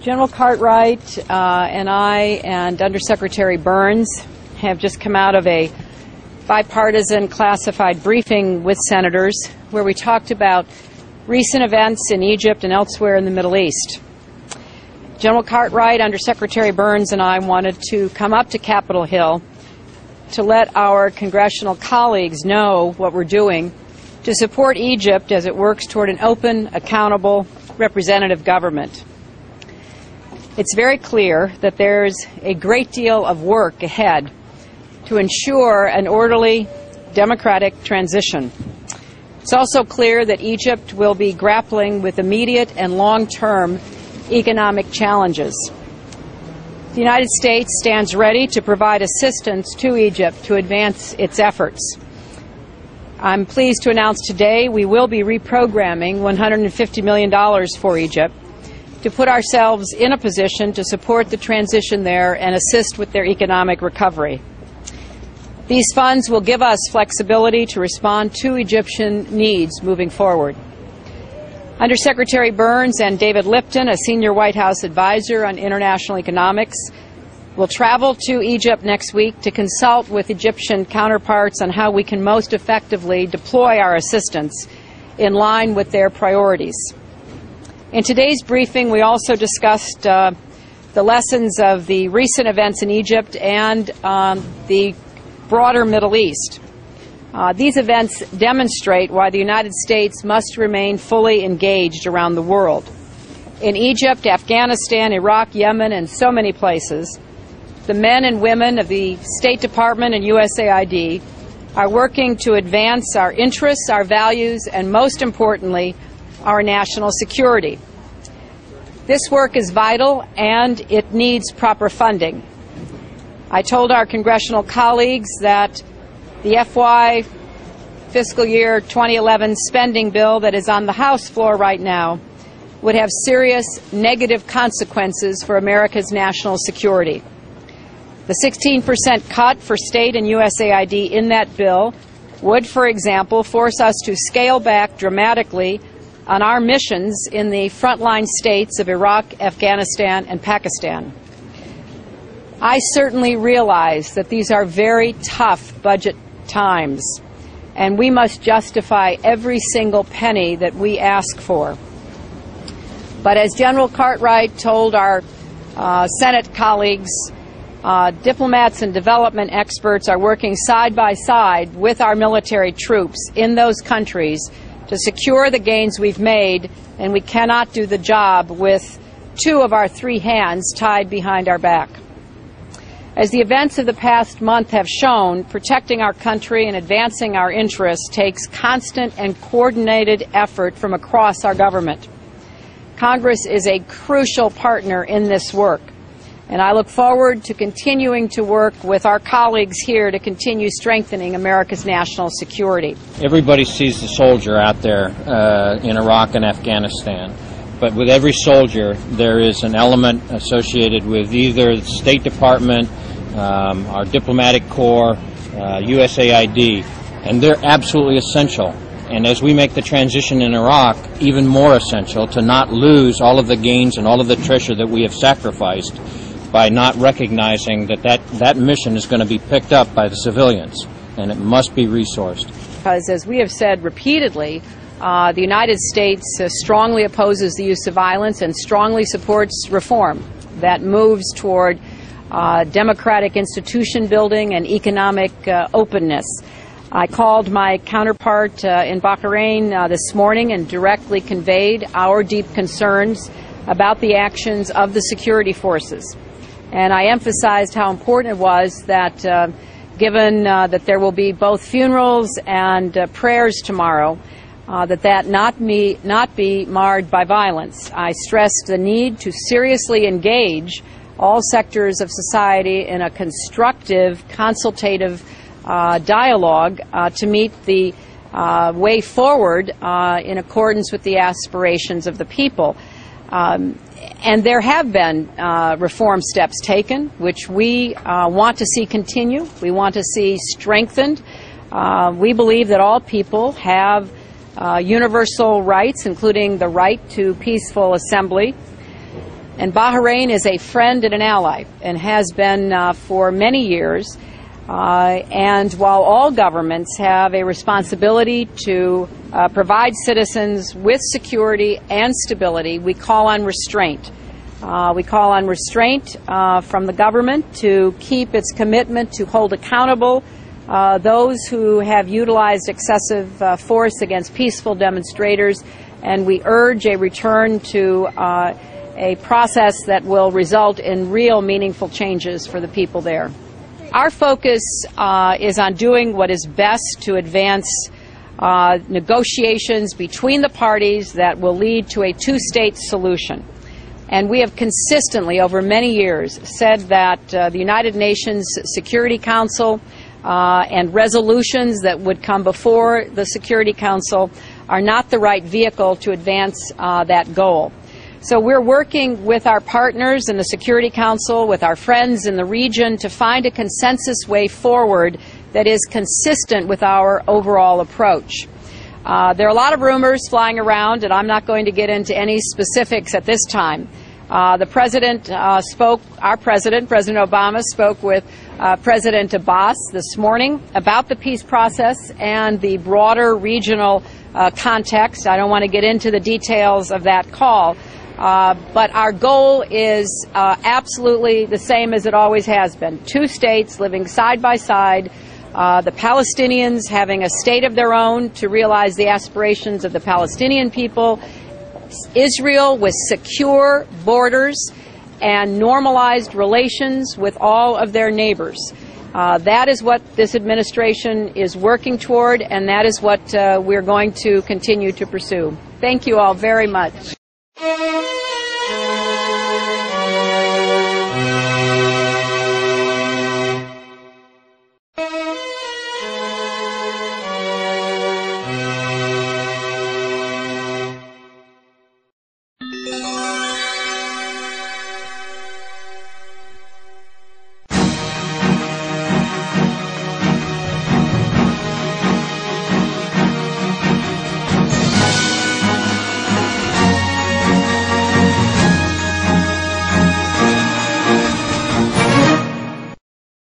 General Cartwright and I and Undersecretary Burns have just come out of a bipartisan classified briefing with senators where we talked about recent events in Egypt and elsewhere in the Middle East. General Cartwright, Undersecretary Burns, and I wanted to come up to Capitol Hill to let our congressional colleagues know what we're doing to support Egypt as it works toward an open, accountable, representative government. It's very clear that there's a great deal of work ahead to ensure an orderly, democratic transition. It's also clear that Egypt will be grappling with immediate and long-term economic challenges. The United States stands ready to provide assistance to Egypt to advance its efforts. I'm pleased to announce today we will be reprogramming $150 million for Egypt to put ourselves in a position to support the transition there and assist with their economic recovery. These funds will give us flexibility to respond to Egyptian needs moving forward. Undersecretary Burns and David Lipton, a senior White House advisor on international economics, will travel to Egypt next week to consult with Egyptian counterparts on how we can most effectively deploy our assistance in line with their priorities. In today's briefing, we also discussed the lessons of the recent events in Egypt and the broader Middle East. These events demonstrate why the United States must remain fully engaged around the world. In Egypt, Afghanistan, Iraq, Yemen, and so many places, the men and women of the State Department and USAID are working to advance our interests, our values, and most importantly, our national security. This work is vital and it needs proper funding. I told our congressional colleagues that the FY fiscal year 2011 spending bill that is on the House floor right now would have serious negative consequences for America's national security. The 16% cut for state and USAID in that bill would, for example, force us to scale back dramatically on our missions in the frontline states of Iraq, Afghanistan, and Pakistan. I certainly realize that these are very tough budget times, and we must justify every single penny that we ask for. But as General Cartwright told our Senate colleagues, diplomats and development experts are working side by side with our military troops in those countries to secure the gains we've made, and we cannot do the job with two of our three hands tied behind our back. As the events of the past month have shown, protecting our country and advancing our interests takes constant and coordinated effort from across our government. Congress is a crucial partner in this work, and I look forward to continuing to work with our colleagues here to continue strengthening America's national security. Everybody sees the soldier out there in Iraq and Afghanistan. But with every soldier, there is an element associated with either the State Department, our diplomatic corps, USAID, and they're absolutely essential. And as we make the transition in Iraq, even more essential to not lose all of the gains and all of the treasure that we have sacrificed by not recognizing that mission is going to be picked up by the civilians, and it must be resourced. Because as we have said repeatedly, the United States strongly opposes the use of violence and strongly supports reform that moves toward democratic institution building and economic openness. I called my counterpart in Bahrain this morning and directly conveyed our deep concerns about the actions of the security forces. And I emphasized how important it was that given that there will be both funerals and prayers tomorrow, that not be marred by violence. I stressed the need to seriously engage all sectors of society in a constructive, consultative dialogue to meet the way forward in accordance with the aspirations of the people. And there have been reform steps taken, which we want to see continue. We want to see strengthened. We believe that all people have universal rights, including the right to peaceful assembly. And Bahrain is a friend and an ally, and has been for many years. And while all governments have a responsibility to provide citizens with security and stability, we call on restraint. We call on restraint from the government to keep its commitment to hold accountable those who have utilized excessive force against peaceful demonstrators, and we urge a return to a process that will result in real meaningful changes for the people there. Our focus is on doing what is best to advance negotiations between the parties that will lead to a two-state solution. And we have consistently, over many years, said that the United Nations Security Council and resolutions that would come before the Security Council are not the right vehicle to advance that goal. So we're working with our partners in the Security Council, with our friends in the region, to find a consensus way forward that is consistent with our overall approach. There are a lot of rumors flying around, and I'm not going to get into any specifics at this time. The President spoke, our President, President Obama, spoke with President Abbas this morning about the peace process and the broader regional context. I don't want to get into the details of that call. But our goal is absolutely the same as it always has been. Two states living side by side, the Palestinians having a state of their own to realize the aspirations of the Palestinian people, Israel with secure borders and normalized relations with all of their neighbors. That is what this administration is working toward, and that is what we're going to continue to pursue. Thank you all very much.